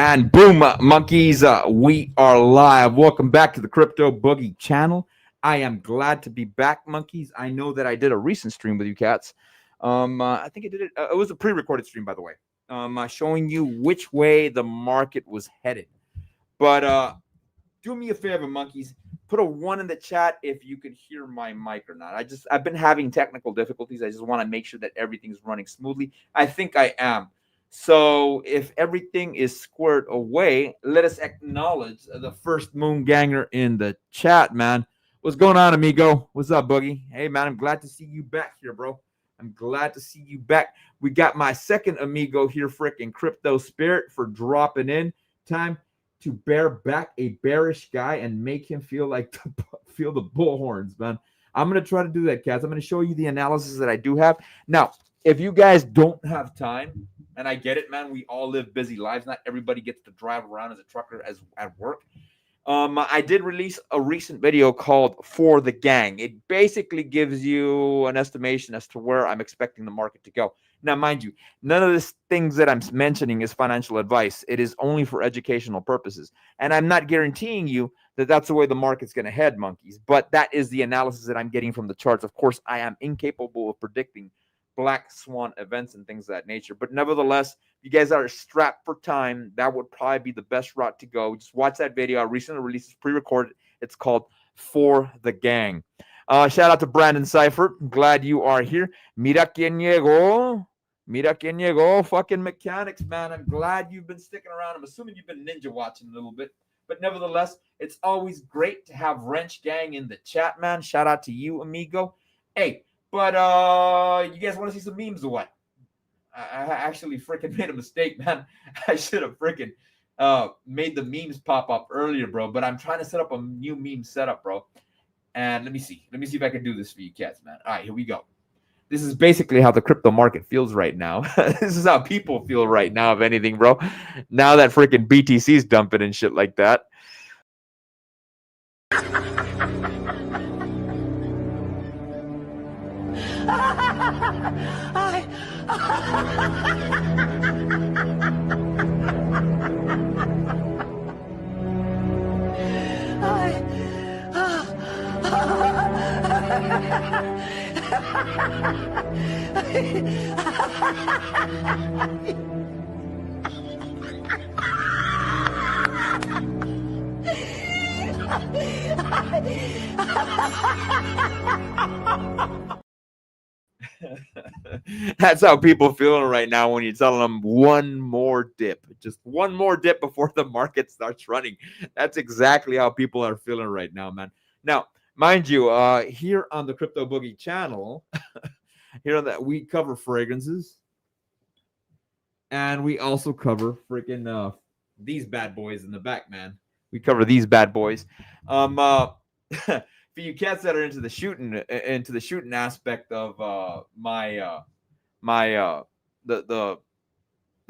And boom, monkeys, we are live. Welcome back to the Crypto Boogie channel. I am glad to be back, monkeys. I know that I did a recent stream with you cats. I think I did it. It was a pre-recorded stream, by the way, showing you which way the market was headed. But do me a favor, monkeys. Put a 1 in the chat if you can hear my mic or not. I've been having technical difficulties. I just want to make sure that everything's running smoothly. I think I am. So if everything is squared away, let us acknowledge the first moon ganger in the chat, man. What's going on, amigo? What's up, Boogie? Hey, man, I'm glad to see you back here, bro. I'm glad to see you back. We got my second amigo here, frickin' Crypto Spirit, for dropping in. Time to bear back a bearish guy and make him feel the bullhorns, man. I'm going to try to do that, cats. I'm going to show you the analysis that I do have. Now, if you guys don't have time, and I get it, man, we all live busy lives. Not everybody gets to drive around as a trucker as at work. I did release a recent video called For the Gang. It basically gives you an estimation as to where I'm expecting the market to go. Now, mind you, none of these things that I'm mentioning is financial advice. It is only for educational purposes. And I'm not guaranteeing you that that's the way the market's going to head, monkeys. But that is the analysis that I'm getting from the charts. Of course, I am incapable of predicting black swan events and things of that nature. But nevertheless, if you guys are strapped for time, that would probably be the best route to go. Just watch that video. I recently released it pre-recorded. It's called For the Gang. Shout out to Brandon Seifert. I'm glad you are here. Mira quien llegó. Mira quien llegó. Fucking mechanics, man. I'm glad you've been sticking around. I'm assuming you've been ninja watching a little bit. But nevertheless, it's always great to have Wrench Gang in the chat, man. Shout out to you, amigo. Hey, but you guys want to see some memes or what? I actually freaking made a mistake, man. I should have freaking made the memes pop up earlier, bro. But I'm trying to set up a new meme setup, bro. And let me see if I can do this for you cats, man. All right, here we go. This is basically how the crypto market feels right now. This is how people feel right now, if anything, bro. Now that freaking BTC's dumping and shit like that. That's how people feeling right now when you tell them one more dip, just one more dip before the market starts running. That's exactly how people are feeling right now, man. Now, mind you, here on the Crypto Boogie channel, here on that, we cover fragrances, and we also cover freaking these bad boys in the back, man. We cover these bad boys. For you cats that are into the shooting aspect of the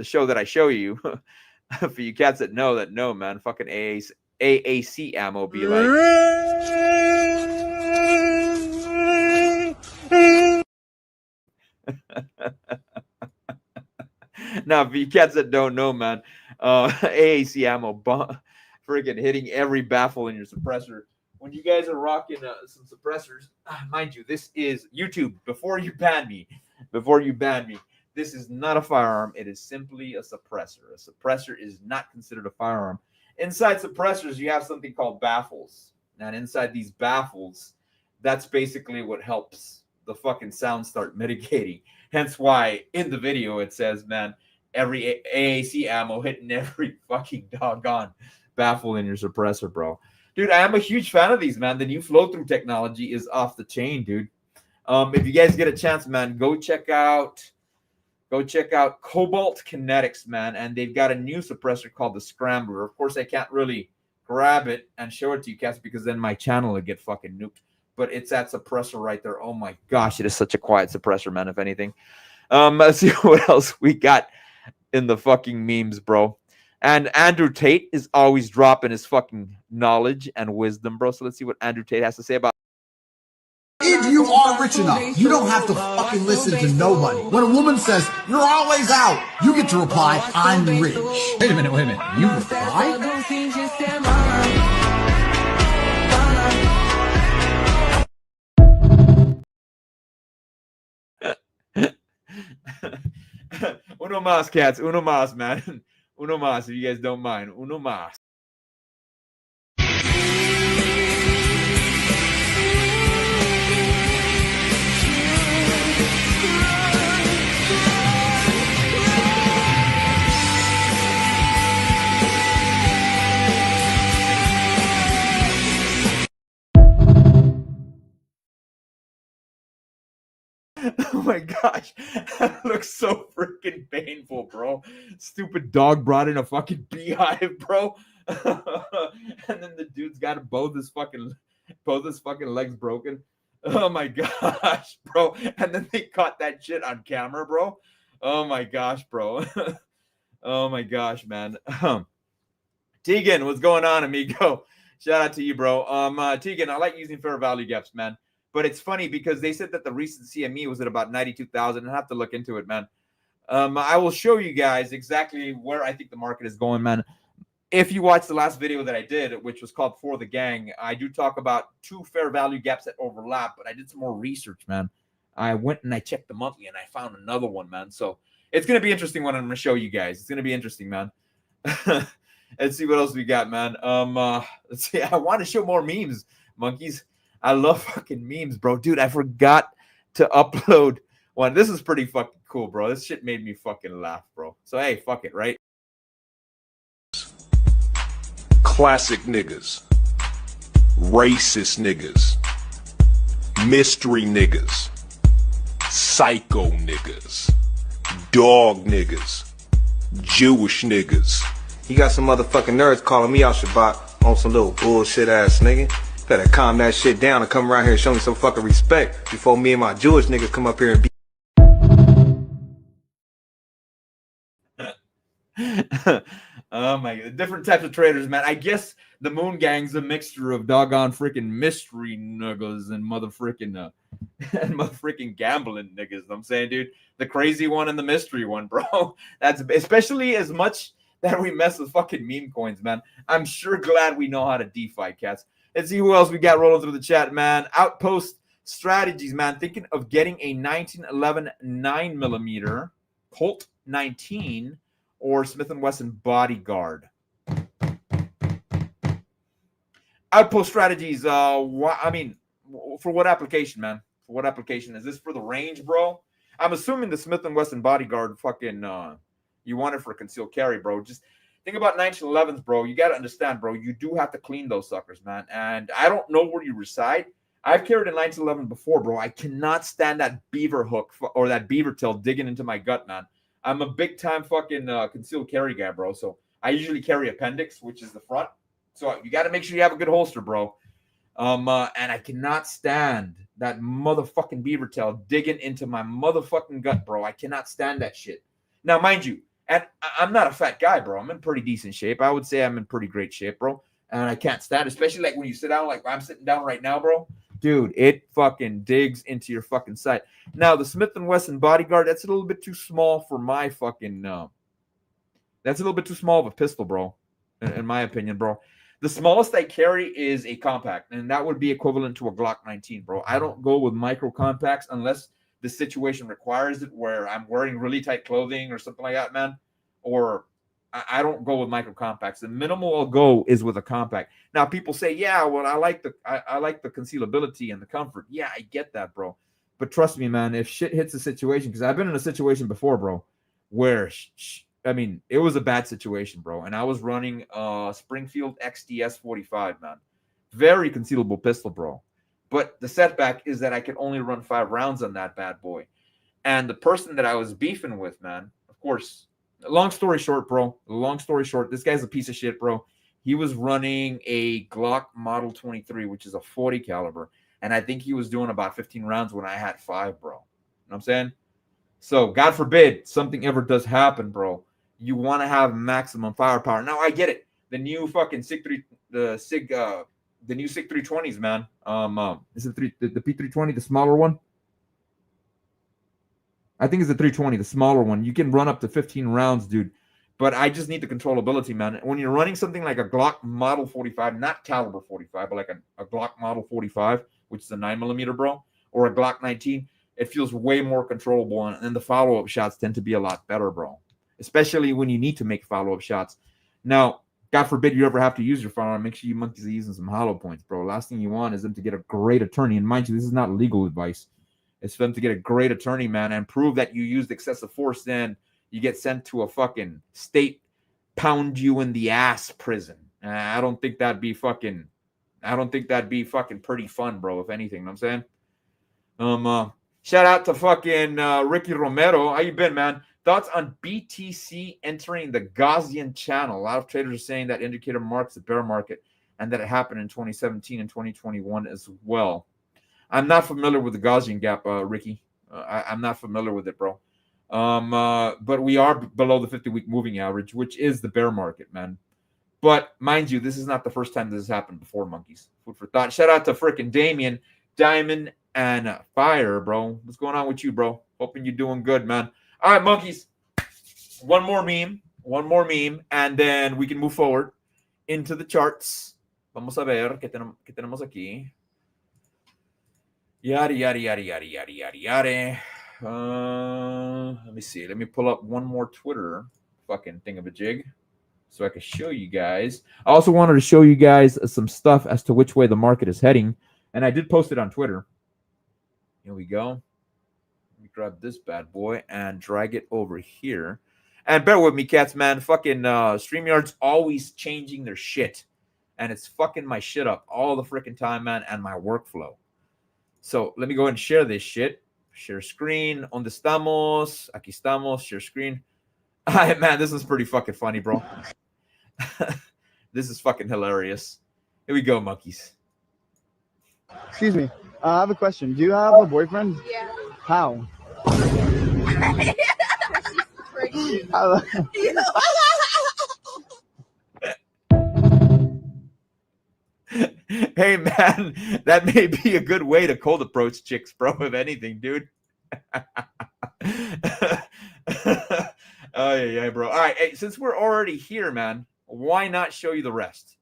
show that I show you, for you cats that know, man, fucking AAC ammo be like. Now, for you cats that don't know, man, AAC ammo freaking hitting every baffle in your suppressor. When you guys are rocking some suppressors, mind you, this is YouTube. Before you ban me, this is not a firearm. It is simply a suppressor. A suppressor is not considered a firearm. Inside suppressors, you have something called baffles. And inside these baffles, that's basically what helps the fucking sound start mitigating. Hence why in the video it says, man, every AAC ammo hitting every fucking doggone baffle in your suppressor, bro. Dude, I am a huge fan of these, man. The new flow-through technology is off the chain, dude. If you guys get a chance, man, go check out Cobalt Kinetics, man. And they've got a new suppressor called the Scrambler. Of course, I can't really grab it and show it to you cats because then my channel would get fucking nuked. But it's that suppressor right there. Oh my gosh, it is such a quiet suppressor, man, if anything. Let's see what else we got in the fucking memes, bro. And Andrew Tate is always dropping his fucking knowledge and wisdom, bro. So let's see what Andrew Tate has to say about. If you are rich enough, you don't have to fucking listen to nobody. When a woman says, you're always out, you get to reply, I'm rich. Wait a minute. You reply? Uno mas, cats. Uno mas, man. Uno mas, if you guys don't mind. Uno mas. Oh my gosh, that looks so freaking painful, bro. Stupid dog brought in a fucking beehive, bro. And then the dude's got both his fucking legs broken. Oh my gosh, bro. And then they caught that shit on camera, bro. Oh my gosh, bro. Oh my gosh, man. Tegan, what's going on, amigo? Shout out to you, bro. Tegan, I like using fair value gaps, man. But it's funny because they said that the recent CME was at about 92,000. I have to look into it, man. I will show you guys exactly where I think the market is going, man. If you watch the last video that I did, which was called For the Gang, I do talk about two fair value gaps that overlap, but I did some more research, man. I went and I checked the monthly and I found another one, man. So it's going to be interesting when I'm going to show you guys. It's going to be interesting, man. Let's see what else we got, man. Let's see. I want to show more memes, monkeys. I love fucking memes, bro. Dude, I forgot to upload one. This is pretty fucking cool, bro. This shit made me fucking laugh, bro. So, hey, fuck it, right? Classic niggas. Racist niggas. Mystery niggas. Psycho niggas. Dog niggas. Jewish niggas. You got some motherfucking nerds calling me out, Shabbat, on some little bullshit ass nigga. Better calm that shit down and come around here and show me some fucking respect before me and my Jewish niggas come up here and be. Oh my god, different types of traders, man. I guess the Moon Gang's a mixture of doggone freaking mystery niggas and motherfreaking gambling niggas. You know what I'm saying, dude, the crazy one and the mystery one, bro. That's especially as much that we mess with fucking meme coins, man. I'm sure glad we know how to DeFi, cats. Let's see who else we got rolling through the chat, man. Outpost Strategies, man. Thinking of getting a 1911 9mm Colt 19 or Smith & Wesson Bodyguard. Outpost Strategies. I mean, for what application, man? For what application? Is this for the range, bro? I'm assuming the Smith & Wesson Bodyguard fucking you want it for concealed carry, bro. Just think about 1911s, bro. You got to understand, bro. You do have to clean those suckers, man. And I don't know where you reside. I've carried a 1911 before, bro. I cannot stand that beaver hook or that beaver tail digging into my gut, man. I'm a big time fucking concealed carry guy, bro. So I usually carry appendix, which is the front. So you got to make sure you have a good holster, bro. And I cannot stand that motherfucking beaver tail digging into my motherfucking gut, bro. I cannot stand that shit. Now, mind you, and I'm not a fat guy, bro. I'm in pretty decent shape. I would say I'm in pretty great shape, bro. And I can't stand, especially like when you sit down, like I'm sitting down right now, bro. Dude, it fucking digs into your fucking side. Now, the Smith & Wesson Bodyguard, that's a little bit too small for my fucking, that's a little bit too small of a pistol, bro, in my opinion, bro. The smallest I carry is a compact, and that would be equivalent to a Glock 19, bro. I don't go with micro compacts unless the situation requires it, where I'm wearing really tight clothing or something like that, man. Or I don't go with micro compacts. The minimal I'll go is with a compact. Now, people say, yeah, well, I like the concealability and the comfort. Yeah, I get that, bro. But trust me, man, if shit hits a situation, because I've been in a situation before, bro, where I mean, it was a bad situation, bro. And I was running Springfield XDS 45, man. Very concealable pistol, bro. But the setback is that I could only run 5 rounds on that bad boy. And the person that I was beefing with, man, of course, long story short, bro. Long story short, this guy's a piece of shit, bro. He was running a Glock Model 23, which is a 40 caliber. And I think he was doing about 15 rounds when I had 5, bro. You know what I'm saying? So, God forbid something ever does happen, bro. You want to have maximum firepower. Now, I get it. The new fucking SIG The new SIG 320s, man. Is it the P320, the smaller one? I think it's the 320, the smaller one. You can run up to 15 rounds, dude. But I just need the controllability, man. When you're running something like a Glock Model 45, not caliber 45, but like a Glock Model 45, which is a 9mm, bro, or a Glock 19, it feels way more controllable. And then the follow-up shots tend to be a lot better, bro, especially when you need to make follow-up shots. Now, God forbid you ever have to use your firearm, make sure you monkeys are using some hollow points, bro. Last thing you want is them to get a great attorney. And mind you, this is not legal advice. It's for them to get a great attorney, man, and prove that you used excessive force. Then you get sent to a fucking state pound you in the ass prison. I don't think that'd be fucking pretty fun, bro, if anything. You know what I'm saying? Shout out to fucking Ricky Romero. How you been, man? Thoughts on BTC entering the Gaussian channel? A lot of traders are saying that indicator marks the bear market and that it happened in 2017 and 2021 as well. I'm not familiar with the Gaussian gap, Ricky. I'm not familiar with it, bro. But we are below the 50-week moving average, which is the bear market, man. But mind you, this is not the first time this has happened before, monkeys. Food for thought. Shout out to freaking Damien, Diamond, and Fire, bro. What's going on with you, bro? Hoping you're doing good, man. All right, monkeys. One more meme, and then we can move forward into the charts. Vamos a ver qué tenemos aquí. Yada, yada, yada, yada, yada, yada, yada. Let me see. Let me pull up one more Twitter fucking thingamajig so I can show you guys. I also wanted to show you guys some stuff as to which way the market is heading, and I did post it on Twitter. Here we go. Let me grab this bad boy and drag it over here. And bear with me, cats, man. Fucking StreamYard's always changing their shit, and it's fucking my shit up all the freaking time, man, and my workflow. So let me go ahead and share this shit. Share screen. ¿Dónde estamos? Aquí estamos. Share screen. Man, this is pretty fucking funny, bro. This is fucking hilarious. Here we go, monkeys. Excuse me. I have a question. Do you have a boyfriend? Yeah. How? Hey, man, that may be a good way to cold approach chicks, bro, if anything, dude. Oh, yeah, bro. All right, hey, since we're already here, man, why not show you the rest?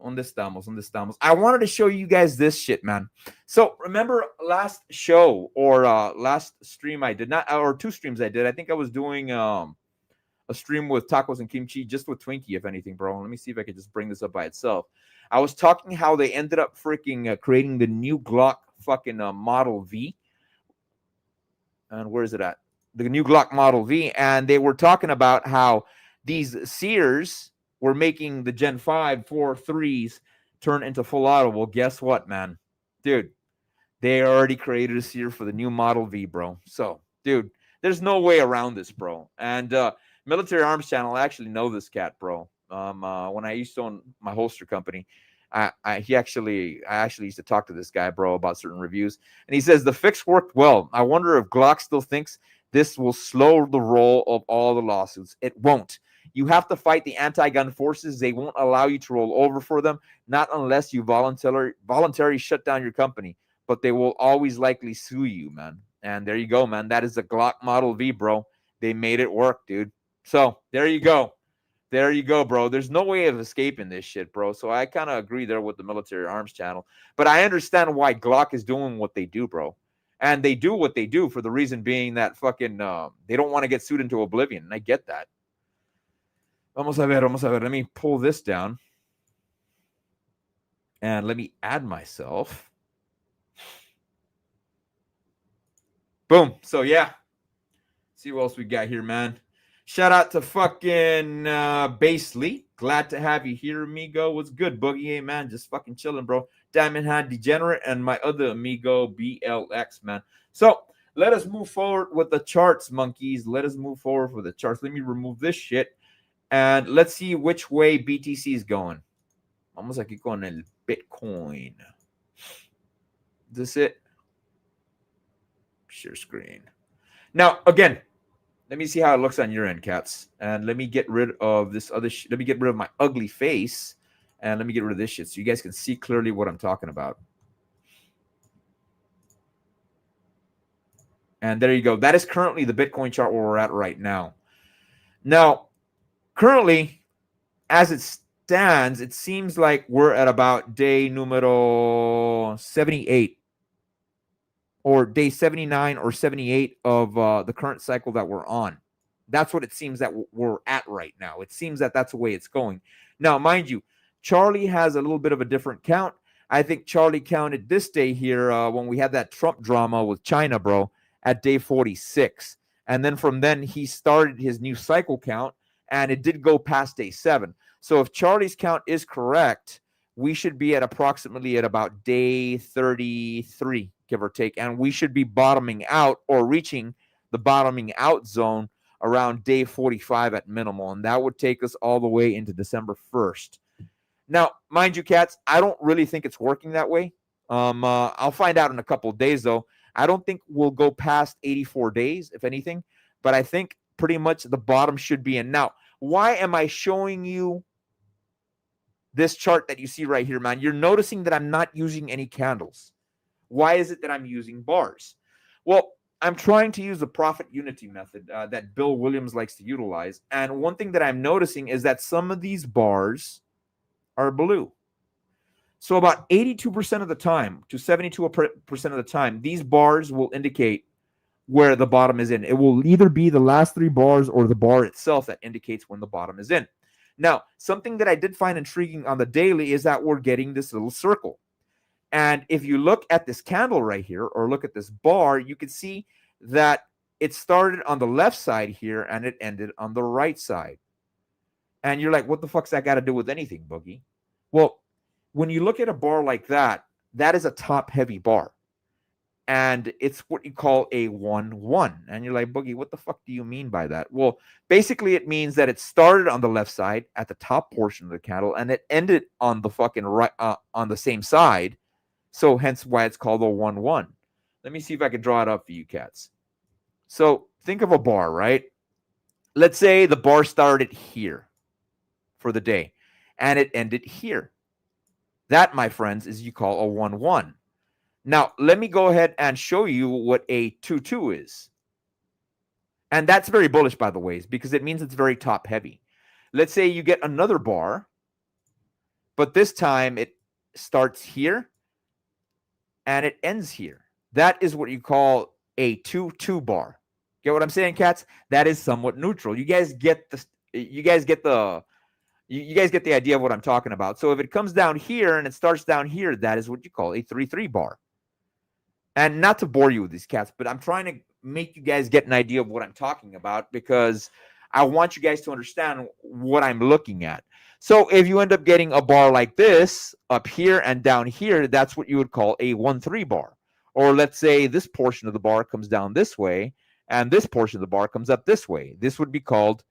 ¿Dónde estamos? I wanted to show you guys this shit, man. So remember last show or last stream I did, not or two streams I did. I think I was doing a stream with tacos and kimchi, just with Twinkie, if anything, bro. Let me see if I could just bring this up by itself. I was talking how they ended up freaking creating the new Glock fucking Model V. And where is it at? The new Glock Model V. And they were talking about how these Sears were making the Gen 5 4.3s turn into full auto. Well, guess what, man? Dude, they already created a Sear for the new Model V, bro. So, dude, there's no way around this, bro. And Military Arms Channel, I actually know this cat, bro. When I used to own my holster company, I actually used to talk to this guy, bro, about certain reviews. And he says the fix worked well. I wonder if Glock still thinks this will slow the roll of all the lawsuits. It won't. You have to fight the anti-gun forces. They won't allow you to roll over for them, not unless you voluntarily shut down your company. But they will always likely sue you, man. And there you go, man. That is the Glock Model V, bro. They made it work, dude. So there you go. There you go, bro. There's no way of escaping this shit, bro. So I kind of agree there with the Military Arms Channel. But I understand why Glock is doing what they do, bro. And they do what they do for the reason being that fucking they don't want to get sued into oblivion. And I get that. Vamos a ver. Let me pull this down. And let me add myself. Boom. So, yeah. See what else we got here, man. Shout out to fucking Basely. Glad to have you here, amigo. What's good, Boogie? Hey, man, just fucking chilling, bro. Diamond Hand Degenerate and my other amigo, BLX, man. So, let us move forward with the charts, monkeys. Let us move forward with the charts. Let me remove this shit. And let's see which way BTC is going. Vamos aquí con el Bitcoin. Is this it? Share screen. Now, again, let me see how it looks on your end, cats. And let me get rid of this other let me get rid of my ugly face. And let me get rid of this shit so you guys can see clearly what I'm talking about. And there you go. That is currently the Bitcoin chart where we're at right now. Now, currently, as it stands, it seems like we're at about day numero 78 or day 79 or 78 of the current cycle that we're on. That's what it seems that we're at right now. It seems that that's the way it's going. Now, mind you, Charlie has a little bit of a different count. I think Charlie counted this day here when we had that Trump drama with China, bro, at day 46. And then from then, he started his new cycle count, and it did go past day 7. So if Charlie's count is correct, we should be at approximately at about day 33, give or take. And we should be bottoming out or reaching the bottoming out zone around day 45 at minimal. And that would take us all the way into December 1st. Now, mind you, cats, I don't really think it's working that way. I'll find out in a couple of days, though. I don't think we'll go past 84 days, if anything. But I think pretty much the bottom should be in. Now, why am I showing you this chart that you see right here, man? You're noticing that I'm not using any candles. Why is it that I'm using bars? Well, I'm trying to use the profit unity method that Bill Williams likes to utilize. And one thing that I'm noticing is that some of these bars are blue. So about 82% of the time to 72% of the time, these bars will indicate where the bottom is in. It will either be the last 3 bars or the bar itself that indicates when the bottom is in. Now, something that I did find intriguing on the daily is that we're getting this little circle. And if you look at this candle right here or look at this bar, you can see that it started on the left side here and it ended on the right side. And you're like, what the fuck's that got to do with anything, Boogie? Well, when you look at a bar like that, that is a top-heavy bar. And it's what you call a 1-1. And you're like, Boogie, what the fuck do you mean by that? Well, basically it means that it started on the left side at the top portion of the candle and it ended on the fucking right, on the same side. So hence why it's called a 1-1. Let me see if I can draw it up for you cats. So think of a bar, right? Let's say the bar started here for the day and it ended here. That, my friends, is you call a 1-1. Now, let me go ahead and show you what a 2-2 is. And that's very bullish, by the way, because it means it's very top heavy. Let's say you get another bar, but this time it starts here and it ends here. That is what you call a 2-2 bar. Get what I'm saying, cats? That is somewhat neutral. You guys get the idea of what I'm talking about. So if it comes down here and it starts down here, that is what you call a 3-3 bar. And not to bore you with these cats, but I'm trying to make you guys get an idea of what I'm talking about because I want you guys to understand what I'm looking at. So if you end up getting a bar like this up here and down here, that's what you would call a 1-3 bar. Or let's say this portion of the bar comes down this way and this portion of the bar comes up this way. This would be called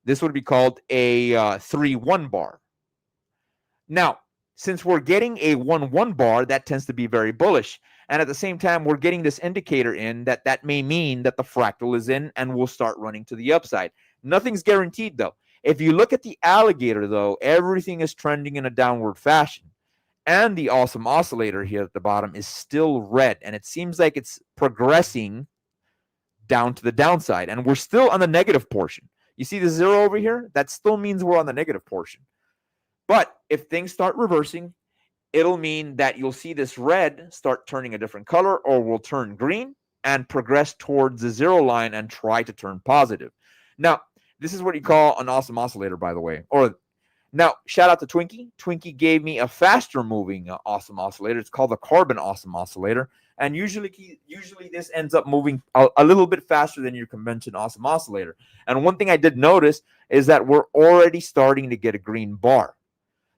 a 3-1 bar. Now, since we're getting a 1-1 bar, that tends to be very bullish. And at the same time, we're getting this indicator in that may mean that the fractal is in and we'll start running to the upside. Nothing's guaranteed, though. If you look at the alligator, though, everything is trending in a downward fashion. And the awesome oscillator here at the bottom is still red. And it seems like it's progressing down to the downside. And we're still on the negative portion. You see the 0 over here? That still means we're on the negative portion. But if things start reversing, it'll mean that you'll see this red start turning a different color or will turn green and progress towards the 0 line and try to turn positive. Now, this is what you call an awesome oscillator, by the way. Now, shout out to Twinkie. Twinkie gave me a faster moving awesome oscillator. It's called the carbon awesome oscillator. And usually this ends up moving a little bit faster than your conventional awesome oscillator. And one thing I did notice is that we're already starting to get a green bar.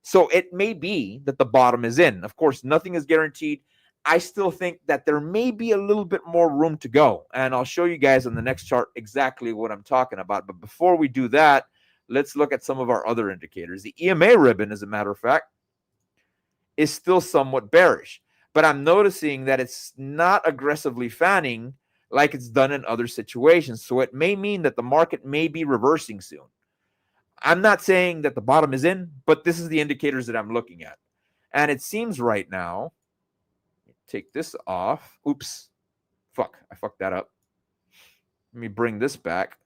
So it may be that the bottom is in. Of course, nothing is guaranteed. I still think that there may be a little bit more room to go. And I'll show you guys on the next chart exactly what I'm talking about. But before we do that, let's look at some of our other indicators. The EMA ribbon, as a matter of fact, is still somewhat bearish. But I'm noticing that it's not aggressively fanning like it's done in other situations. So it may mean that the market may be reversing soon. I'm not saying that the bottom is in, but this is the indicators that I'm looking at. And it seems right now, take this off. Oops. Fuck. I fucked that up. Let me bring this back.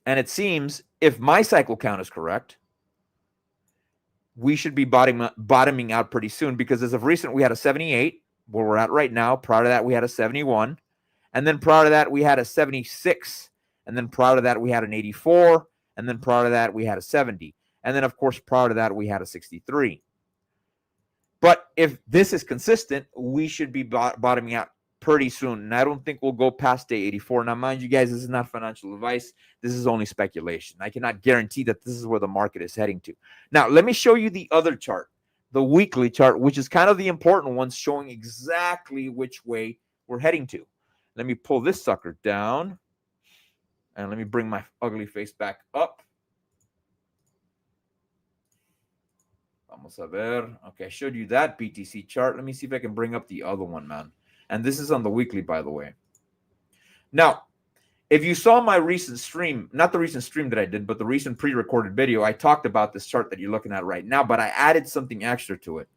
And it seems if my cycle count is correct, we should be bottoming out pretty soon, because as of recent, we had a 78 where we're at right now. Prior to that, we had a 71. And then prior to that, we had a 76. And then prior to that, we had an 84. And then prior to that, we had a 70. And then, of course, prior to that, we had a 63. But if this is consistent, we should be bottoming out pretty soon. And I don't think we'll go past day 84. Now, mind you guys, this is not financial advice. This is only speculation. I cannot guarantee that this is where the market is heading to. Now, let me show you the other chart, the weekly chart, which is kind of the important one, showing exactly which way we're heading to. Let me pull this sucker down. And let me bring my ugly face back up. Vamos a ver. Okay, I showed you that BTC chart. Let me see if I can bring up the other one, man. And this is on the weekly, by the way. Now, if you saw my recent stream, not the recent stream that I did, but the recent pre-recorded video, I talked about this chart that you're looking at right now, but I added something extra to it.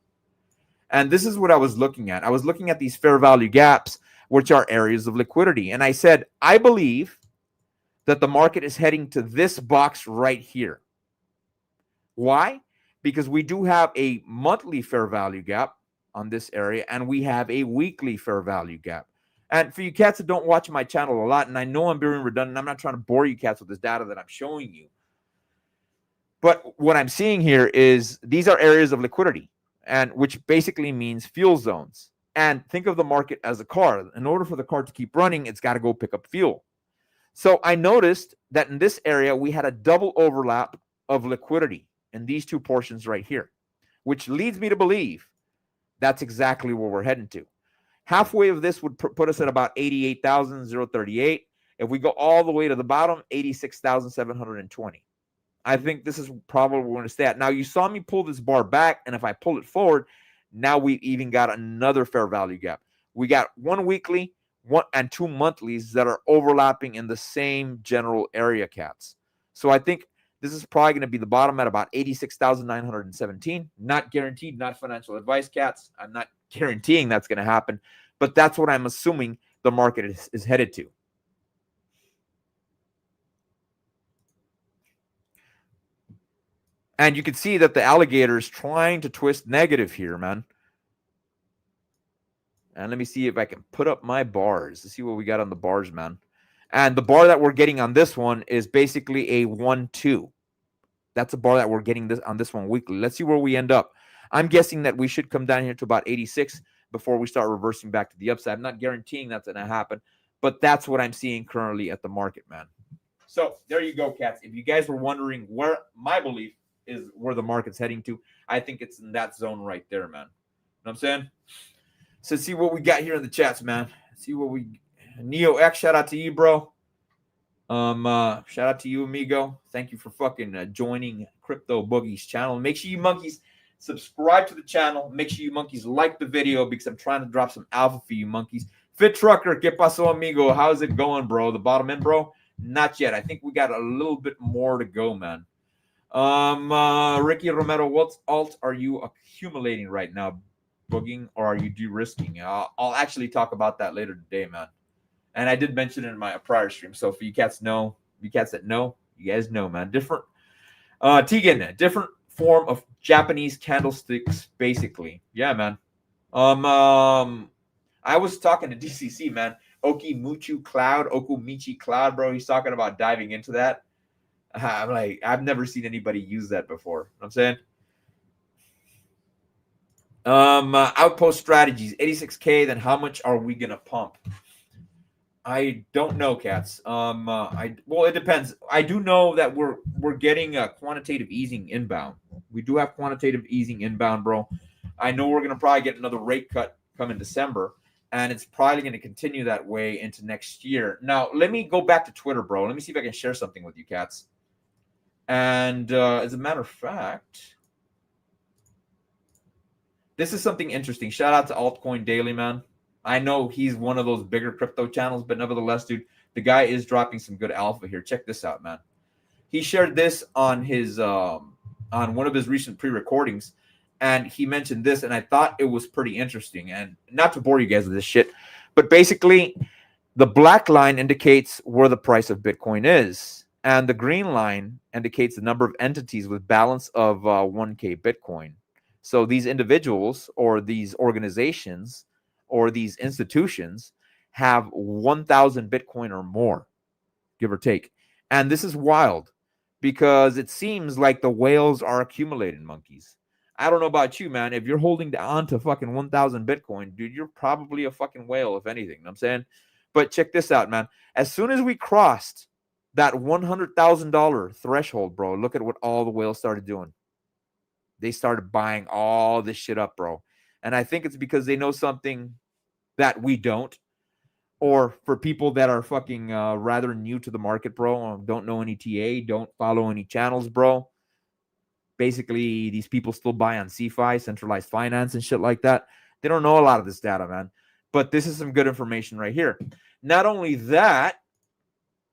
And this is what I was looking at. I was looking at these fair value gaps, which are areas of liquidity. And I said, I believe that the market is heading to this box right here. Why? Because we do have a monthly fair value gap on this area, and we have a weekly fair value gap. And for you cats that don't watch my channel a lot, and I know I'm being redundant, I'm not trying to bore you cats with this data that I'm showing you. But what I'm seeing here is these are areas of liquidity, and which basically means fuel zones. And think of the market as a car. In order for the car to keep running, it's got to go pick up fuel. So I noticed that in this area, we had a double overlap of liquidity in these two portions right here, which leads me to believe that's exactly where we're heading to. Halfway of this would put us at about 88,038. If we go all the way to the bottom, 86,720. I think this is probably where we're going to stay at. Now, you saw me pull this bar back, and if I pull it forward, now we've even got another fair value gap. We got one weekly, one and two monthlies that are overlapping in the same general area, cats. So I think this is probably going to be the bottom at about 86,917. Not guaranteed, not financial advice, cats. I'm not guaranteeing that's going to happen, but that's what I'm assuming the market is headed to. And you can see that the alligator is trying to twist negative here, man. And let me see if I can put up my bars to see what we got on the bars, man. And the bar that we're getting on this one is basically a 1-2. That's a bar that we're getting on this one weekly. Let's see where we end up. I'm guessing that we should come down here to about 86 before we start reversing back to the upside. I'm not guaranteeing that's going to happen, but that's what I'm seeing currently at the market, man. So there you go, cats. If you guys were wondering where my belief is where the market's heading to, I think it's in that zone right there, man. You know what I'm saying? So see what we got here in the chats, man. See what we Neo X, shout out to you, bro. Shout out to you, amigo. Thank you for fucking joining Crypto Boogies channel. Make sure you monkeys subscribe to the channel. Make sure you monkeys like the video because I'm trying to drop some alpha for you monkeys. Fit Trucker, ¿qué pasó, amigo? How's it going, bro? The bottom end, bro? Not yet. I think we got a little bit more to go, man. Ricky Romero, what alt are you accumulating right now, booging, or are you de-risking? I'll actually talk about that later today, man. And I did mention it in my prior stream. So for you cats know, you cats that know, you guys know, man. Different Tegan, different form of Japanese candlesticks, basically. Yeah, man. I was talking to DCC, man. Okimuchu Cloud, Okumichi Cloud, bro. He's talking about diving into that. I'm like, I've never seen anybody use that before. You know what I'm saying? Outpost strategies, 86K. Then how much are we gonna pump? I don't know, cats. Well, it depends. I do know that we're getting a quantitative easing inbound. We do have quantitative easing inbound, bro. I know we're gonna probably get another rate cut come in December, and it's probably gonna continue that way into next year. Now, let me go back to Twitter, bro. Let me see if I can share something with you, cats. And as a matter of fact, this is something interesting. Shout out to Altcoin Daily, man. I know he's one of those bigger crypto channels, but nevertheless, dude, the guy is dropping some good alpha here. Check this out, man. He shared this on his on one of his recent pre-recordings, and he mentioned this, and I thought it was pretty interesting. And not to bore you guys with this shit, but basically, the black line indicates where the price of Bitcoin is, and the green line indicates the number of entities with balance of 1K Bitcoin. So these individuals or these organizations or these institutions have 1,000 Bitcoin or more, give or take. And this is wild because it seems like the whales are accumulating, monkeys. I don't know about you, man. If you're holding on to fucking 1,000 Bitcoin, dude, you're probably a fucking whale, if anything. You know what I'm saying? But check this out, man. As soon as we crossed that $100,000 threshold, bro, look at what all the whales started doing. They started buying all this shit up, bro. And I think it's because they know something that we don't. Or for people that are fucking rather new to the market, bro, don't know any TA, don't follow any channels, bro. Basically, these people still buy on CFI, centralized finance and shit like that. They don't know a lot of this data, man. But this is some good information right here. Not only that,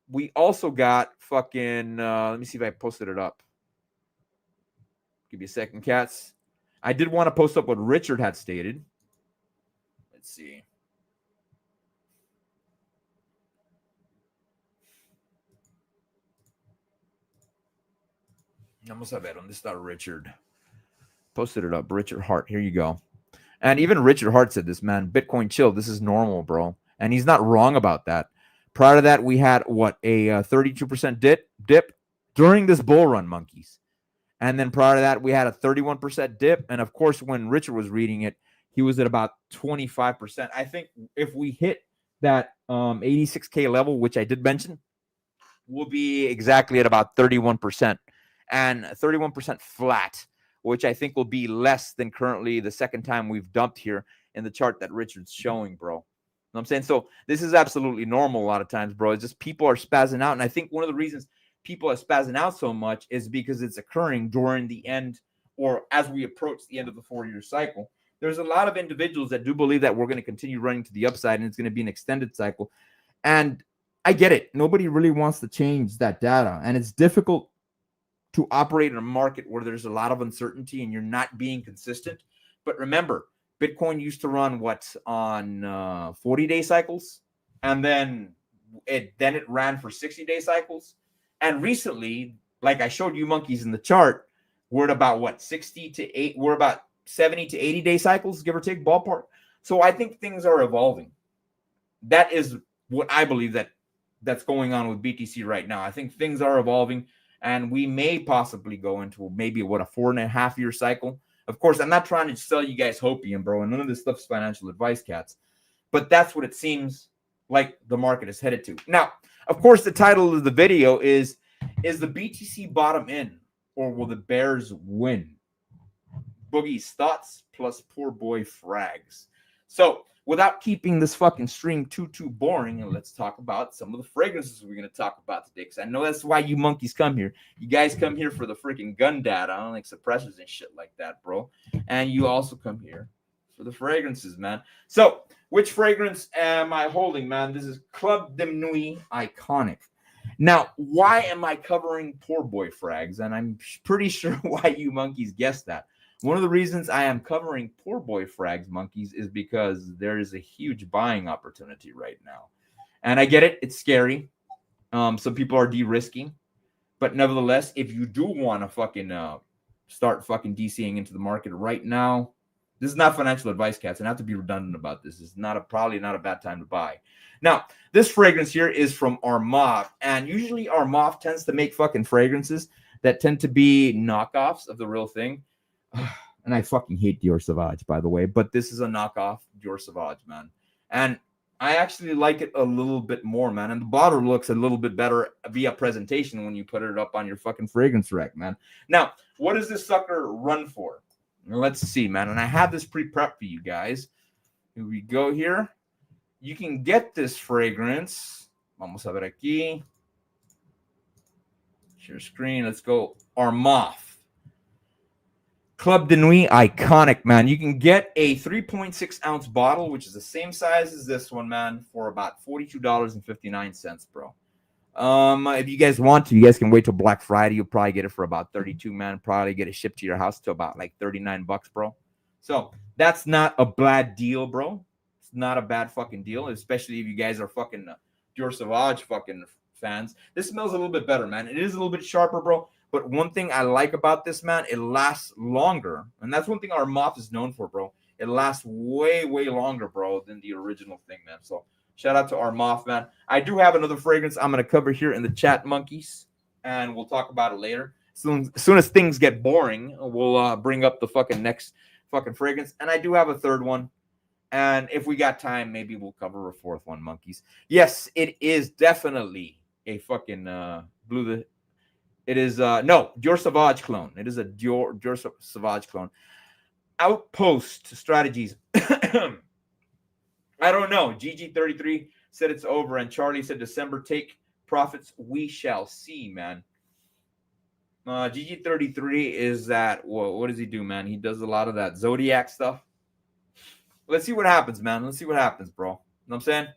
we also got fucking, let me see if I posted it up. Give me a second, cats. I did want to post up what Richard had stated. Let's see. Vamos a ver, ¿dónde está Richard? Posted it up. Richard Hart. Here you go. And even Richard Hart said this, man. Bitcoin chill. This is normal, bro. And he's not wrong about that. Prior to that, we had, what, a 32% dip during this bull run, monkeys. And then prior to that, we had a 31% dip. And, of course, when Richard was reading it, he was at about 25%. I think if we hit that 86K level, which I did mention, we'll be exactly at about 31%. And 31% flat, which I think will be less than currently the second time we've dumped here in the chart that Richard's showing, bro. You know what I'm saying? So this is absolutely normal a lot of times, bro. It's just people are spazzing out. And I think one of the reasons people are spazzing out so much is because it's occurring during the end or as we approach the end of the 4-year cycle. There's a lot of individuals that do believe that we're going to continue running to the upside and it's going to be an extended cycle. And I get it. Nobody really wants to change that data. And it's difficult to operate in a market where there's a lot of uncertainty and you're not being consistent. But remember, Bitcoin used to run on 40-day cycles, and then it ran for 60-day cycles. And recently, like I showed you monkeys in the chart, we're at about what, 60 to 8, we're about 70 to 80-day cycles, give or take, ballpark. So I think things are evolving. That is what I believe that's going on with BTC right now. I think things are evolving. And we may possibly go into maybe a 4.5-year cycle. Of course, I'm not trying to sell you guys hopium, bro. And none of this stuff's financial advice, cats. But that's what it seems like the market is headed to. Now, of course, the title of the video is the BTC bottom in or will the bears win? Boogie's thoughts plus poor boy Frags. So without keeping this fucking stream too boring, and let's talk about some of the fragrances we're going to talk about today, because I know that's why you monkeys come here. You guys come here for the freaking gun data, like suppressors and shit like that, bro. And you also come here for the fragrances, man. So which fragrance am I holding, man? This is Club de Nuit Iconic. Now, why am I covering poor boy Frags? And I'm pretty sure why you monkeys guessed that. One of the reasons I am covering poor boy Frags, monkeys, is because there is a huge buying opportunity right now. And I get it. It's scary. Some people are de-risking. But nevertheless, if you do want to fucking start fucking DCing into the market right now, this is not financial advice, cats. And I have to be redundant about this. It's probably not a bad time to buy. Now, this fragrance here is from Armaf. And usually Armaf tends to make fucking fragrances that tend to be knockoffs of the real thing. And I fucking hate Dior Sauvage, by the way, but this is a knockoff Dior Sauvage, man. And I actually like it a little bit more, man. And the bottle looks a little bit better via presentation when you put it up on your fucking fragrance rack, man. Now, what does this sucker run for? Let's see, man. And I have this pre-prep for you guys. Here we go here. You can get this fragrance. Vamos a ver aquí. Share screen. Let's go. Armaf. Club de Nuit iconic, man. You can get a 3.6 ounce bottle, which is the same size as this one, man, for about $42.59, bro. If you guys want to, you guys can wait till Black Friday. You'll probably get it for about 32, man. Probably get it shipped to your house to about like 39 bucks, bro. So that's not a bad deal, bro. It's not a bad fucking deal, especially if you guys are fucking Dior Sauvage fucking fans. This smells a little bit better, man. It is a little bit sharper, bro. But one thing I like about this, man, it lasts longer. And that's one thing our moth is known for, bro. It lasts way, way longer, bro, than the original thing, man. So shout out to our moth, man. I do have another fragrance I'm going to cover here in the chat, monkeys. And we'll talk about it later. As soon as things get boring, we'll bring up the fucking next fucking fragrance. And I do have a third one. And if we got time, maybe we'll cover a fourth one, monkeys. Yes, it is definitely a fucking It is no Dior Sauvage clone. It is a Dior Sauvage clone. Outpost strategies. I don't know. GG33 said it's over, and Charlie said December take profits. We shall see, man. GG33 is that. Whoa, what does he do, man? He does a lot of that Zodiac stuff. Let's see what happens, man. Let's see what happens, bro. You know what I'm saying?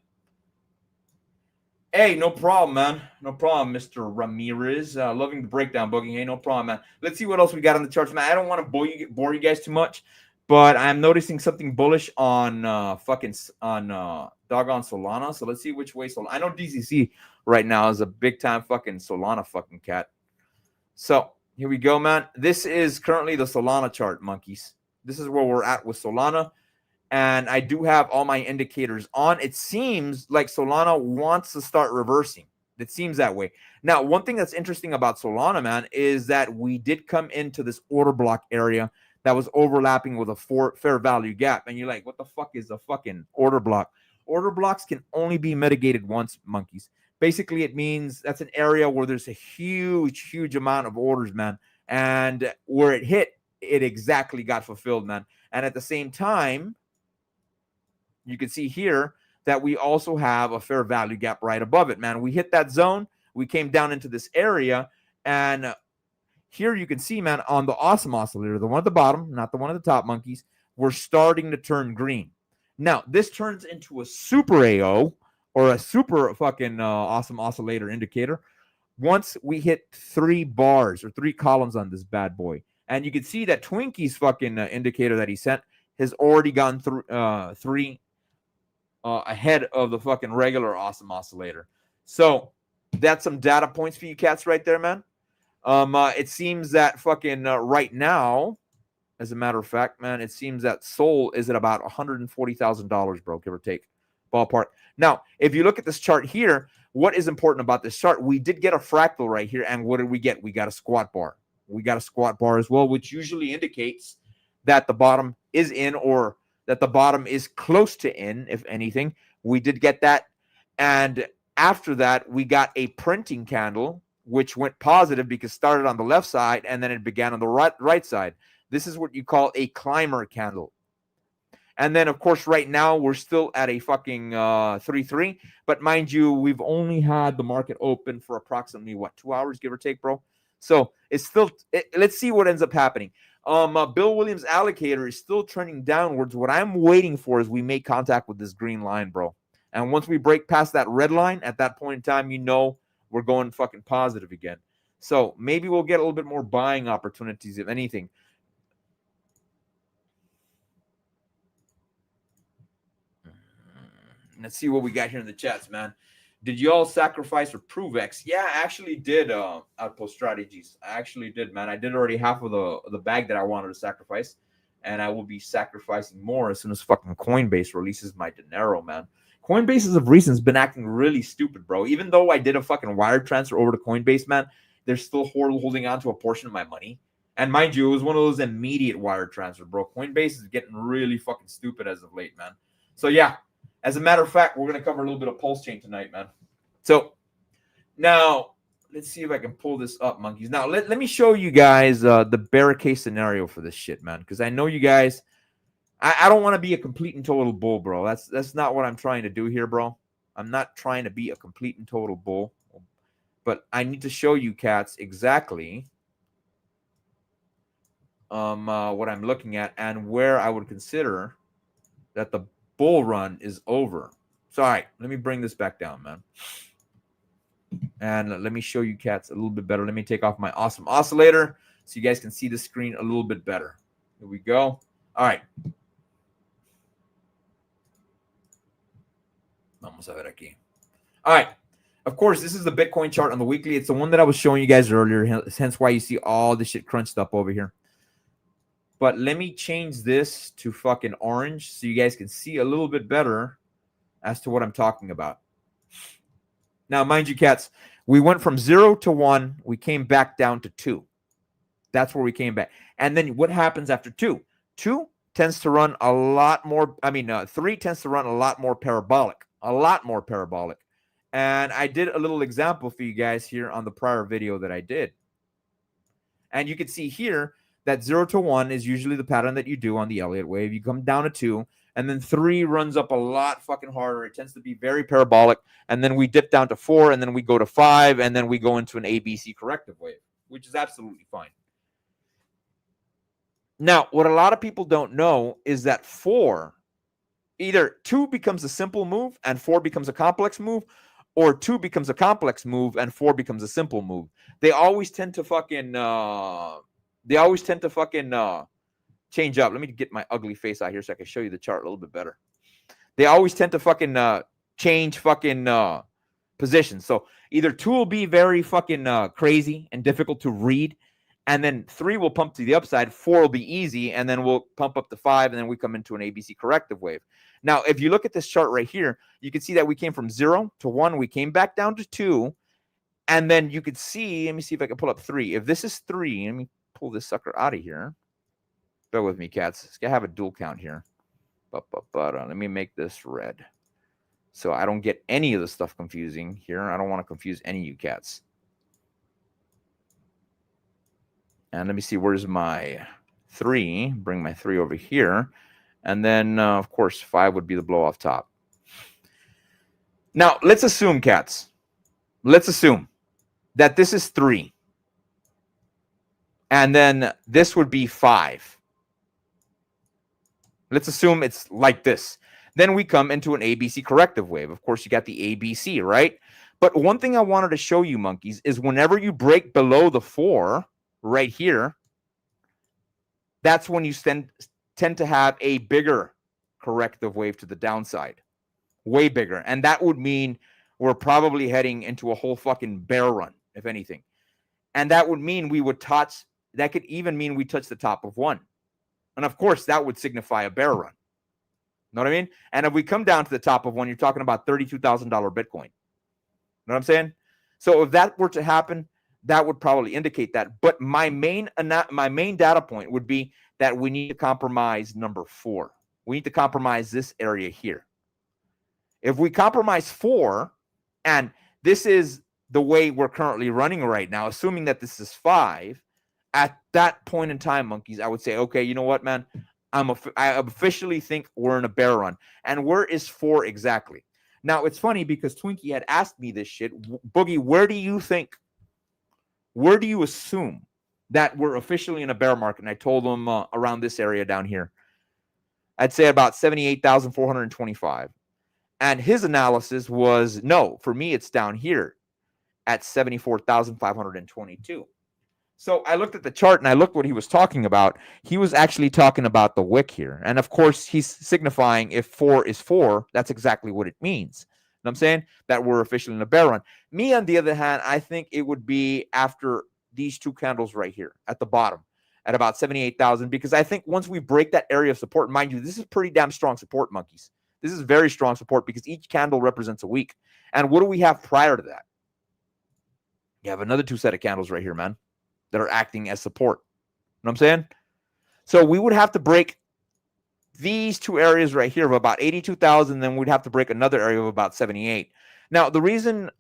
Hey, no problem, man. No problem, Mr. Ramirez. Loving the breakdown, Boogie. Hey, no problem, man. Let's see what else we got on the charts, man. I don't want to bore you guys too much, but I'm noticing something bullish on doggone Solana. So let's see which way Solana. I know DCC right now is a big time fucking Solana fucking cat. So here we go, man. This is currently the Solana chart, monkeys. This is where we're at with Solana. And I do have all my indicators on. It seems like Solana wants to start reversing. It seems that way. Now, one thing that's interesting about Solana, man, is that we did come into this order block area that was overlapping with a fair value gap. And you're like, what the fuck is a fucking order block? Order blocks can only be mitigated once, monkeys. Basically, it means that's an area where there's a huge, huge amount of orders, man. And where it hit, it exactly got fulfilled, man. And at the same time, you can see here that we also have a fair value gap right above it, man. We hit that zone. We came down into this area. And here you can see, man, on the awesome oscillator, the one at the bottom, not the one at the top, monkeys, we're starting to turn green. Now, this turns into a super AO or a super fucking awesome oscillator indicator once we hit 3 bars or 3 columns on this bad boy. And you can see that Twinkie's fucking indicator that he sent has already gone through 3 ahead of the fucking regular awesome oscillator. So that's some data points for you cats right there, man. It seems that fucking right now, as a matter of fact, man, it seems that Sol is at about $140,000, bro, give or take, ballpark. Now, if you look at this chart here, what is important about this chart? We did get a fractal right here, and what did we get? We got a squat bar. We got a squat bar as well, which usually indicates that the bottom is in or that the bottom is close to in, if anything. We did get that. And after that, we got a printing candle, which went positive because it started on the left side and then it began on the right side. This is what you call a climber candle. And then, of course, right now, we're still at a fucking 3-3. But mind you, we've only had the market open for approximately, 2 hours, give or take, bro? So it's still, let's see what ends up happening. Bill Williams allocator is still trending downwards. What I'm waiting for is we make contact with this green line, bro. And once we break past that red line, at that point in time, you know we're going fucking positive again. So maybe we'll get a little bit more buying opportunities, if anything. Let's see what we got here in the chats, man. Did you all sacrifice for ProveX? Yeah, I actually did Outpost Strategies. I actually did, man. I did already half of the bag that I wanted to sacrifice. And I will be sacrificing more as soon as fucking Coinbase releases my dinero, man. Coinbase, as of recent, has been acting really stupid, bro. Even though I did a fucking wire transfer over to Coinbase, man, they're still holding on to a portion of my money. And mind you, it was one of those immediate wire transfers, bro. Coinbase is getting really fucking stupid as of late, man. So, yeah. As a matter of fact, we're going to cover a little bit of Pulse Chain tonight, man. So, now, let's see if I can pull this up, monkeys. Now, let me show you guys the bear case scenario for this shit, man. Because I know you guys, I don't want to be a complete and total bull, bro. That's not what I'm trying to do here, bro. I'm not trying to be a complete and total bull. But I need to show you cats exactly what I'm looking at and where I would consider that the bull run is over. So, all right, let me bring this back down, man. And let me show you cats a little bit better. Let me take off my awesome oscillator so you guys can see the screen a little bit better. Here we go. All right. Vamos a ver aquí. All right. Of course, this is the Bitcoin chart on the weekly. It's the one that I was showing you guys earlier, hence why you see all this shit crunched up over here. But let me change this to fucking orange so you guys can see a little bit better as to what I'm talking about. Now, mind you, cats, we went from 0 to 1. We came back down to 2. That's where we came back. And then what happens after 2? 2 tends to run a lot more. 3 tends to run a lot more parabolic. A lot more parabolic. And I did a little example for you guys here on the prior video that I did. And you can see here that 0 to 1 is usually the pattern that you do on the Elliott wave. You come down to 2. And then 3 runs up a lot fucking harder. It tends to be very parabolic. And then we dip down to 4, and then we go to 5, and then we go into an ABC corrective wave, which is absolutely fine. Now, what a lot of people don't know is that 4, either 2 becomes a simple move and 4 becomes a complex move, or 2 becomes a complex move and 4 becomes a simple move. They always tend to fucking change up. Let me get my ugly face out here so I can show you the chart a little bit better. They always tend to fucking change fucking positions. So either 2 will be very fucking crazy and difficult to read, and then 3 will pump to the upside, 4 will be easy, and then we'll pump up to 5, and then we come into an ABC corrective wave. Now, if you look at this chart right here, you can see that we came from 0 to 1. We came back down to 2, and then you could see, let me see if I can pull up 3. If this is 3, let me pull this sucker out of here. Bear with me, cats. It's gonna have a dual count here. But let me make this red so I don't get any of the stuff confusing here. I don't want to confuse any of you cats. And let me see, where's my 3? Bring my 3 over here. And then, of course, 5 would be the blow off top. Now, let's assume, cats. Let's assume that this is 3. And then this would be 5. Let's assume it's like this. Then we come into an ABC corrective wave. Of course, you got the ABC, right? But one thing I wanted to show you, monkeys, is whenever you break below the 4 right here, that's when you tend to have a bigger corrective wave to the downside. Way bigger. And that would mean we're probably heading into a whole fucking bear run, if anything. And that would mean we would touch, that could even mean we touch the top of 1. And of course, that would signify a bear run. Know what I mean? And if we come down to the top of 1, you're talking about $32,000 Bitcoin. Know what I'm saying? So if that were to happen, that would probably indicate that. But my main data point would be that we need to compromise number 4. We need to compromise this area here. If we compromise 4, and this is the way we're currently running right now, assuming that this is 5, at that point in time, monkeys, I would say, okay, you know what, man? I officially think we're in a bear run. And where is 4 exactly? Now, it's funny because Twinkie had asked me this shit. Boogie, where do you assume that we're officially in a bear market? And I told him around this area down here. I'd say about 78,425. And his analysis was, no, for me, it's down here at 74,522. So I looked at the chart and I looked what he was talking about. He was actually talking about the wick here. And of course, he's signifying if 4 is 4, that's exactly what it means. You know what I'm saying? That we're officially in a bear run. Me, on the other hand, I think it would be after these 2 candles right here at the bottom at about 78,000, because I think once we break that area of support, mind you, this is pretty damn strong support, monkeys. This is very strong support because each candle represents a week. And what do we have prior to that? You have another 2 set of candles right here, man, that are acting as support. You know what I'm saying? So we would have to break these 2 areas right here of about 82,000, then we'd have to break another area of about 78. Now, the reason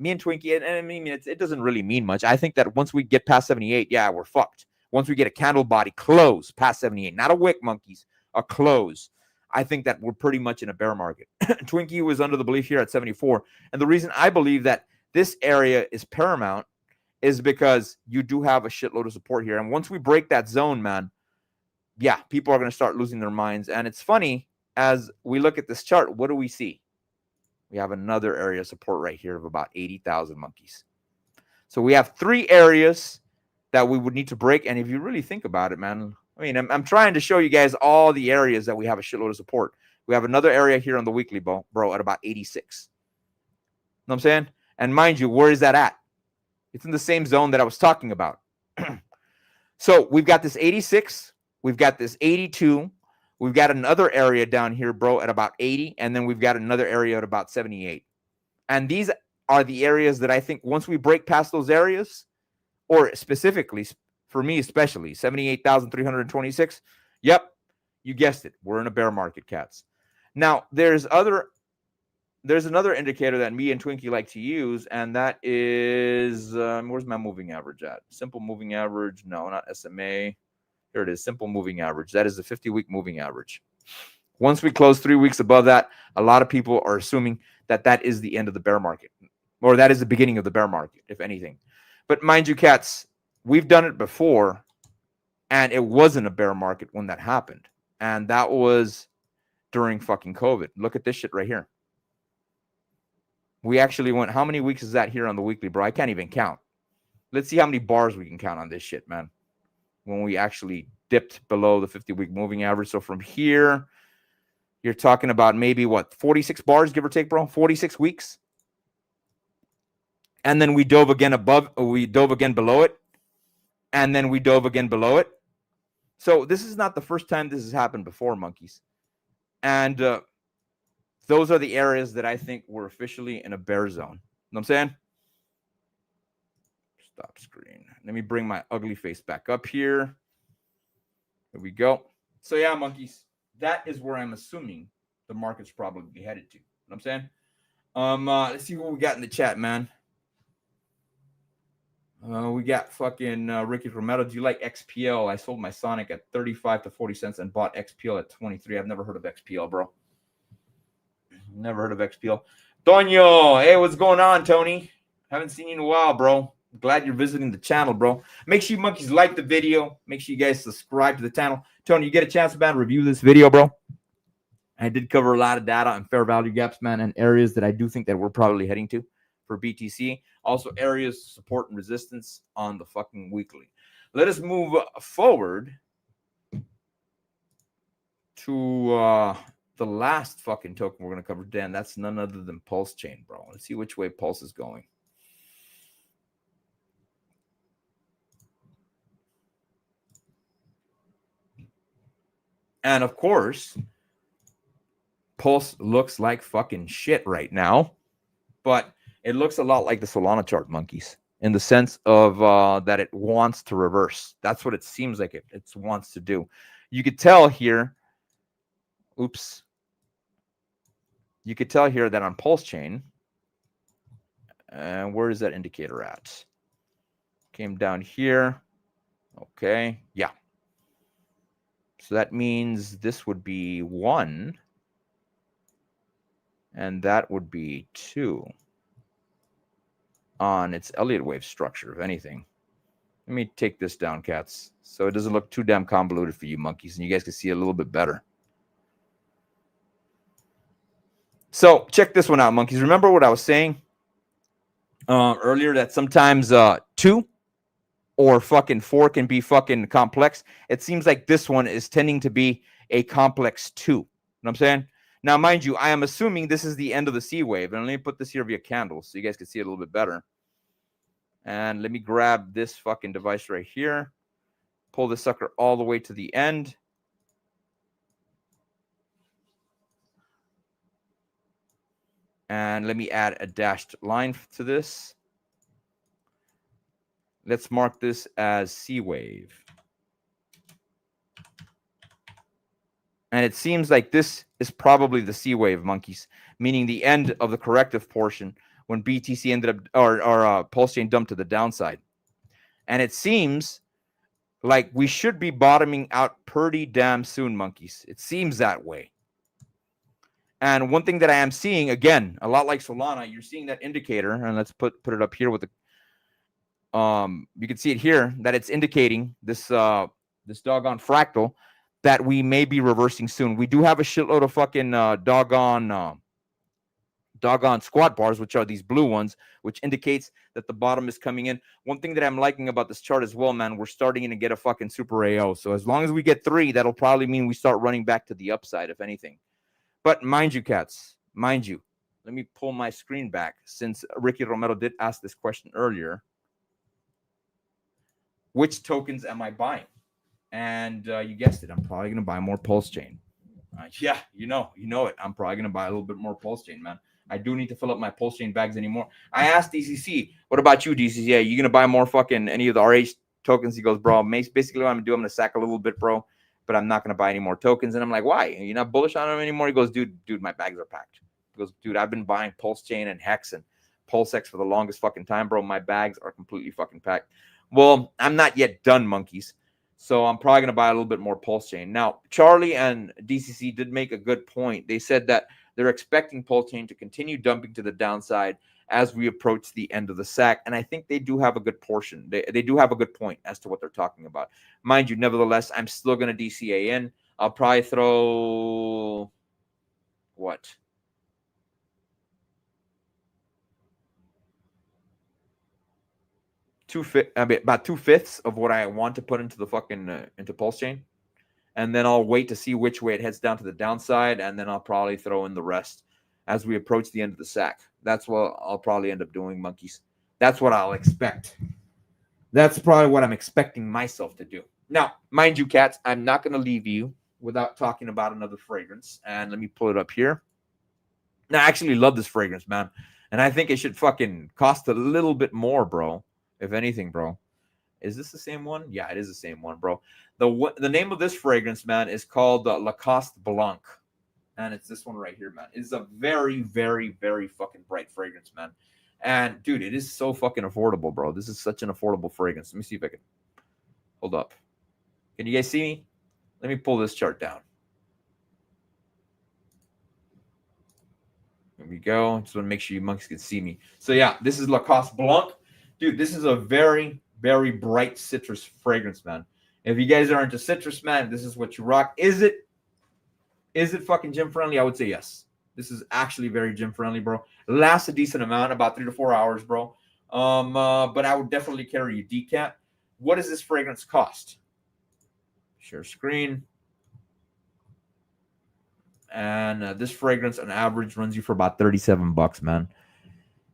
me and Twinkie, and I mean, it doesn't really mean much. I think that once we get past 78, yeah, we're fucked. Once we get a candle body close past 78, not a wick, monkeys, a close, I think that we're pretty much in a bear market. Twinkie was under the belief here at 74. And the reason I believe that this area is paramount is because you do have a shitload of support here. And once we break that zone, man, yeah, people are going to start losing their minds. And it's funny, as we look at this chart, what do we see? We have another area of support right here of about 80,000 monkeys. So we have 3 areas that we would need to break. And if you really think about it, man, I mean, I'm trying to show you guys all the areas that we have a shitload of support. We have another area here on the weekly, bro, at about 86. You know what I'm saying? And mind you, where is that at? It's in the same zone that I was talking about. So we've got this 86. We've got this 82. We've got another area down here, bro, at about 80. And then we've got another area at about 78. And these are the areas that I think once we break past those areas, or specifically, for me especially, 78,326, yep, you guessed it. We're in a bear market, cats. Now, there's another indicator that me and Twinkie like to use, and that is, where's my moving average at? Simple moving average. No, not SMA. Here it is, simple moving average. That is the 50-week moving average. Once we close 3 weeks above that, a lot of people are assuming that that is the end of the bear market, or that is the beginning of the bear market, if anything. But mind you, cats, we've done it before, and it wasn't a bear market when that happened. And that was during fucking COVID. Look at this shit right here. We actually went, how many weeks is that here on the weekly, bro? I can't even count. Let's see how many bars we can count on this shit, man. When we actually dipped below the 50-week moving average. So from here, you're talking about maybe, what, 46 bars, give or take, bro? 46 weeks. And then we dove again below it. And then we dove again below it. So this is not the first time this has happened before, monkeys. And those are the areas that I think we're officially in a bear zone. You know what I'm saying? Stop screen. Let me bring my ugly face back up here. Here we go. So yeah, monkeys, that is where I'm assuming the market's probably headed to. You know what I'm saying? Let's see what we got in the chat, man. We got fucking Ricky Romero. Do you like XPL? I sold my Sonic at 35 to 40 cents and bought XPL at 23. I've never heard of XPL, bro. Never heard of XPL. Tonyo, hey, what's going on, Tony? Haven't seen you in a while, bro. Glad you're visiting the channel, bro. Make sure you monkeys like the video. Make sure you guys subscribe to the channel. Tony, you get a chance, man, review this video, bro. I did cover a lot of data on fair value gaps, man, and areas that I do think that we're probably heading to for BTC. Also areas support and resistance on the fucking weekly. Let us move forward to the last fucking token we're going to cover, Dan. That's none other than Pulse Chain, bro. Let's see which way Pulse is going. And of course, Pulse looks like fucking shit right now, but it looks a lot like the Solana chart, monkeys, in the sense of that it wants to reverse. That's what it seems like it wants to do. You could tell here, oops. You could tell here that on Pulse Chain, and where is that indicator at? Came down here. Okay, yeah. So that means this would be 1, and that would be 2 on its Elliott wave structure, if anything. Let me take this down, cats, so it doesn't look too damn convoluted for you monkeys, and you guys can see it a little bit better. So check this one out, monkeys. Remember what I was saying earlier, that sometimes 2 or fucking 4 can be fucking complex. It seems like this one is tending to be a complex 2. You know what I'm saying? Now, mind you, I am assuming this is the end of the C wave. And let me put this here via candles so you guys can see it a little bit better. And let me grab this fucking device right here. Pull this sucker all the way to the end. And let me add a dashed line to this. Let's mark this as C wave. And it seems like this is probably the C wave, monkeys, meaning the end of the corrective portion when BTC ended up, or Pulse Chain dumped to the downside. And it seems like we should be bottoming out pretty damn soon, monkeys. It seems that way. And one thing that I am seeing, again, a lot like Solana, you're seeing that indicator, and let's put it up here with the you can see it here that it's indicating this this doggone fractal that we may be reversing soon. We do have a shitload of fucking doggone squat bars, which are these blue ones, which indicates that the bottom is coming in. One thing that I'm liking about this chart as well, man, we're starting to get a fucking super AO. So as long as we get 3, that'll probably mean we start running back to the upside, if anything. But mind you, cats, mind you, let me pull my screen back since Ricky Romero did ask this question earlier. Which tokens am I buying? And you guessed it, I'm probably going to buy more Pulse Chain. Yeah, you know it. I'm probably going to buy a little bit more Pulse Chain, man. I do need to fill up my Pulse Chain bags anymore. I asked DCC, what about you, DCC? Yeah, you going to buy more fucking any of the RH tokens? He goes, bro, basically what I'm going to do, I'm going to sack a little bit, bro, but I'm not going to buy any more tokens. And I'm like, why? You're not bullish on them anymore? He goes, dude, my bags are packed. He goes, dude, I've been buying Pulse Chain and Hex and PulseX for the longest fucking time, bro. My bags are completely fucking packed. Well, I'm not yet done, monkeys. So I'm probably going to buy a little bit more Pulse Chain. Now, Charlie and DCC did make a good point. They said that they're expecting Pulse Chain to continue dumping to the downside as we approach the end of the sack. And I think they do have a good portion. They do have a good point as to what they're talking about. Mind you, nevertheless, I'm still going to DCA in. I'll probably throw what? About 2/5 of what I want to put into the fucking into Pulse Chain, and then I'll wait to see which way it heads down to the downside, and then I'll probably throw in the rest as we approach the end of the sack. That's what I'll probably end up doing, monkeys. That's what I'll expect. That's probably what I'm expecting myself to do. Now, mind you, cats, I'm not going to leave you without talking about another fragrance, and let me pull it up here. Now, I actually love this fragrance, man, and I think it should fucking cost a little bit more, bro. If anything, bro. Is this the same one? Yeah, it is the same one, bro. The name of this fragrance, man, is called Lacoste Blanc. And it's this one right here, man. It's a very, very, very fucking bright fragrance, man. And, dude, it is so fucking affordable, bro. This is such an affordable fragrance. Let me see if I can. Hold up. Can you guys see me? Let me pull this chart down. There we go. Just want to make sure you monkeys can see me. So, yeah, this is Lacoste Blanc. Dude, this is a very, very bright citrus fragrance, man. If you guys are into citrus, man, this is what you rock. Is it fucking gym friendly? I would say yes. This is actually very gym friendly, bro. It lasts a decent amount, about 3 to 4 hours, bro. But I would definitely carry a decant. What does this fragrance cost? Share screen. And this fragrance on average runs you for about $37, man.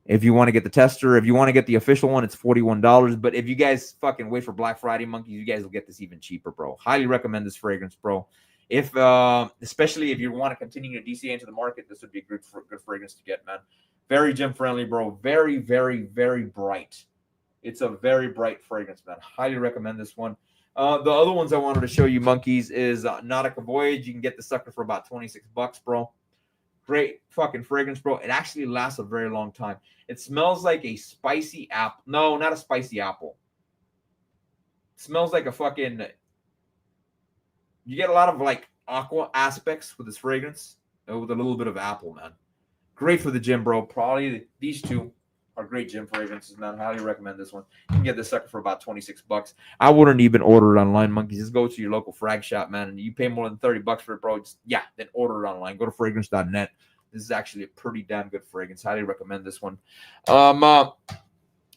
If you want to get the tester, if you want to get the official one, it's $41. But if you guys fucking wait for Black Friday, monkeys, you guys will get this even cheaper, bro. Highly recommend this fragrance, bro. If especially if you want to continue to DCA into the market, this would be a good fragrance to get, man. Very gym friendly, bro. Very, very, very bright. It's a very bright fragrance, man. Highly recommend this one. The other ones I wanted to show you, monkeys, is Nautica Voyage. You can get the sucker for about $26, bro. Great fucking fragrance, bro. It actually lasts a very long time. It smells like a spicy apple. No, not a spicy apple. It smells like a fucking... You get a lot of, like, aqua aspects with this fragrance with a little bit of apple, man. Great for the gym, bro. Probably these two are great gym fragrances, man. Highly recommend this one. You can get this sucker for about $26. I wouldn't even order it online, monkeys. Just go to your local frag shop, man, and you pay more than $30 for it, bro. Then order it online. Go to fragrance.net. This is actually a pretty damn good fragrance. Highly recommend this one. And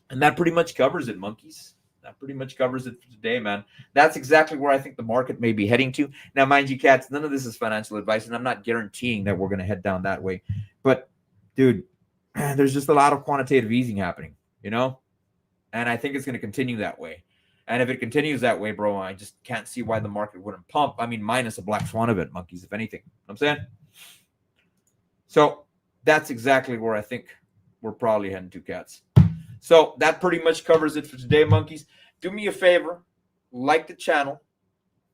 that pretty much covers it, monkeys. That pretty much covers it for today, man. That's exactly where I think the market may be heading to. Now, mind you, cats, none of this is financial advice, and I'm not guaranteeing that we're going to head down that way. But, dude, there's just a lot of quantitative easing happening, you know? And I think it's going to continue that way. And if it continues that way, bro, I just can't see why the market wouldn't pump. I mean, minus a black swan event, monkeys, if anything. You know what I'm saying? So that's exactly where I think we're probably heading to, cats. So that pretty much covers it for today, monkeys. Do me a favor, like the channel,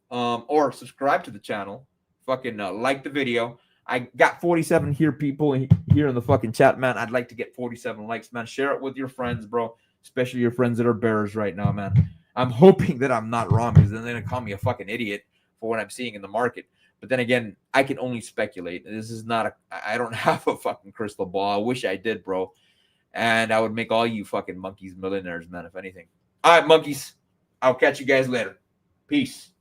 or subscribe to the channel. Fucking like the video. I got 47 people here in the fucking chat, man. I'd like to get 47 likes, man. Share it with your friends, bro. Especially your friends that are bears right now, man. I'm hoping that I'm not wrong, because then they're going to call me a fucking idiot for what I'm seeing in the market. But then again, I can only speculate. This is not I don't have a fucking crystal ball. I wish I did, bro. And I would make all you fucking monkeys millionaires, man, if anything. All right, monkeys. I'll catch you guys later. Peace.